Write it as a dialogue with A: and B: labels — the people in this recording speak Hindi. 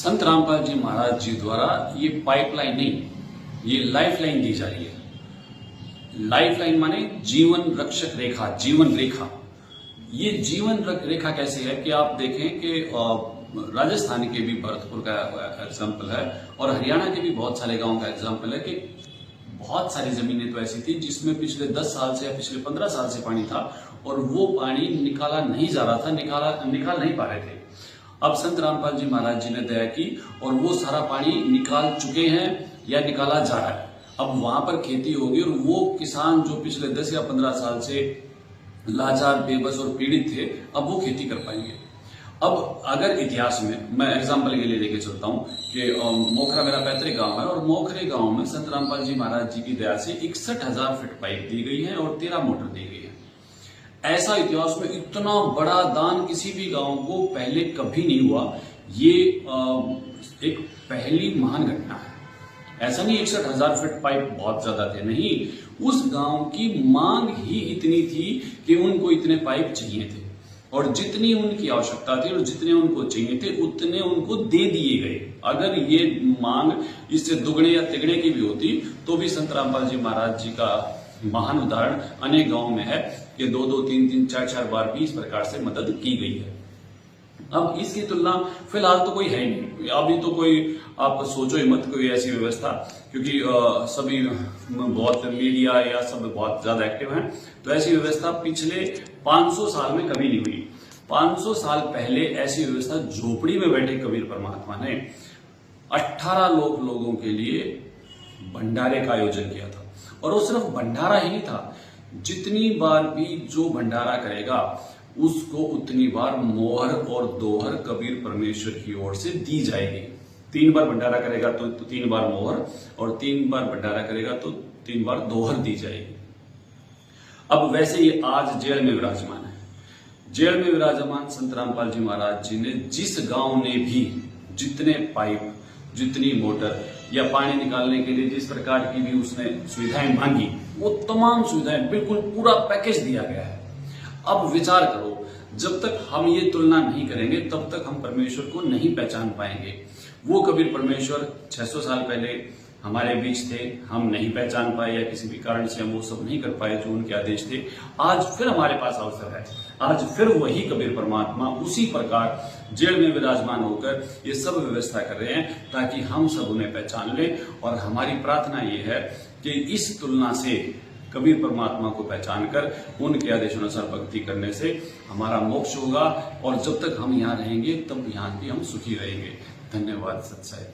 A: संत रामपाल जी महाराज जी द्वारा ये पाइपलाइन नहीं, ये लाइफ लाइन दी जा रही है। लाइफ लाइन माने जीवन रक्षक रेखा, जीवन रेखा। ये जीवन रेखा कैसे है कि आप देखें कि राजस्थान के भी भरतपुर का एग्जाम्पल है और हरियाणा के भी बहुत सारे गांवों का एग्जाम्पल है कि बहुत सारी जमीनें तो ऐसी थी जिसमें पिछले 10 साल से या पिछले 15 साल से पानी था और वो पानी निकाला नहीं जा रहा था, निकाल नहीं पा रहे थे। अब संत रामपाल जी महाराज जी ने दया की और वो सारा पानी निकाल चुके हैं या निकाला जा रहा है। अब वहां पर खेती होगी और वो किसान जो पिछले 10 या 15 साल से लाचार, बेबस और पीड़ित थे, अब वो खेती कर पाएंगे। अब अगर इतिहास में मैं एग्जाम्पल के लिए लेके चलता हूँ कि मोखरा मेरा पैतृक गांव है और मोखरे गांव में संत रामपाल जी महाराज जी की दया से 61,000 फीट पाइप दी गई है और 13 मोटर दी गई है। ऐसा इतिहास में इतना बड़ा दान किसी भी गांव को पहले कभी नहीं हुआ। ये एक पहली महान घटना है। ऐसा नहीं 61,000 फीट पाइप बहुत ज्यादा थे, नहीं, उस गांव की मांग ही इतनी थी कि उनको इतने पाइप चाहिए थे और जितनी उनकी आवश्यकता थी और जितने उनको चाहिए थे उतने उनको दे दिए गए। अगर ये मांग इससे दुगने या तिगने की भी होती तो भी संत रामपाल जी महाराज जी का महान उदाहरण अनेक गांव में है कि 2-2, 3-3, 4-4 बार भी इस प्रकार से मदद की गई है। अब इसकी तुलना फिलहाल तो कोई है नहीं, अभी तो कोई आप सोचो ही मत कोई ऐसी व्यवस्था, क्योंकि सभी बहुत मीडिया या सब बहुत ज्यादा एक्टिव हैं, तो ऐसी व्यवस्था पिछले 500 साल में कभी नहीं हुई। 500 साल पहले ऐसी व्यवस्था झोपड़ी में बैठे कबीर परमात्मा ने 18 लोगों के लिए भंडारे का आयोजन किया था। और वो सिर्फ भंडारा ही नहीं था, जितनी बार भी जो भंडारा करेगा उसको उतनी बार मोहर और दोहर कबीर परमेश्वर की ओर से दी जाएगी। 3 बार भंडारा करेगा तो 3 बार मोहर और 3 बार भंडारा करेगा तो 3 बार दोहर दी जाएगी। अब वैसे ही आज जेल में विराजमान है। जेल में विराजमान संत रामपाल जी महाराज जी ने जिस गांव ने भी जितने पाइप, जितनी मोटर या पानी निकालने के लिए जिस प्रकार की भी उसने सुविधाएं मांगी, वो तमाम सुविधाएं बिल्कुल पूरा पैकेज दिया गया है। अब विचार करो, जब तक हम ये तुलना नहीं करेंगे तब तक हम परमेश्वर को नहीं पहचान पाएंगे। वो कबीर परमेश्वर 600 साल पहले हमारे बीच थे, हम नहीं पहचान पाए या किसी भी कारण से हम वो सब नहीं कर पाए जो उनके आदेश थे। आज फिर हमारे पास अवसर है, आज फिर वही कबीर परमात्मा उसी प्रकार जेल में विराजमान होकर ये सब व्यवस्था कर रहे हैं ताकि हम सब उन्हें पहचान लें। और हमारी प्रार्थना ये है कि इस तुलना से कबीर परमात्मा को पहचान कर उनके आदेशानुसार भक्ति करने से हमारा मोक्ष होगा और जब तक हम यहाँ रहेंगे तब यहाँ भी हम सुखी रहेंगे। धन्यवाद सत्साई।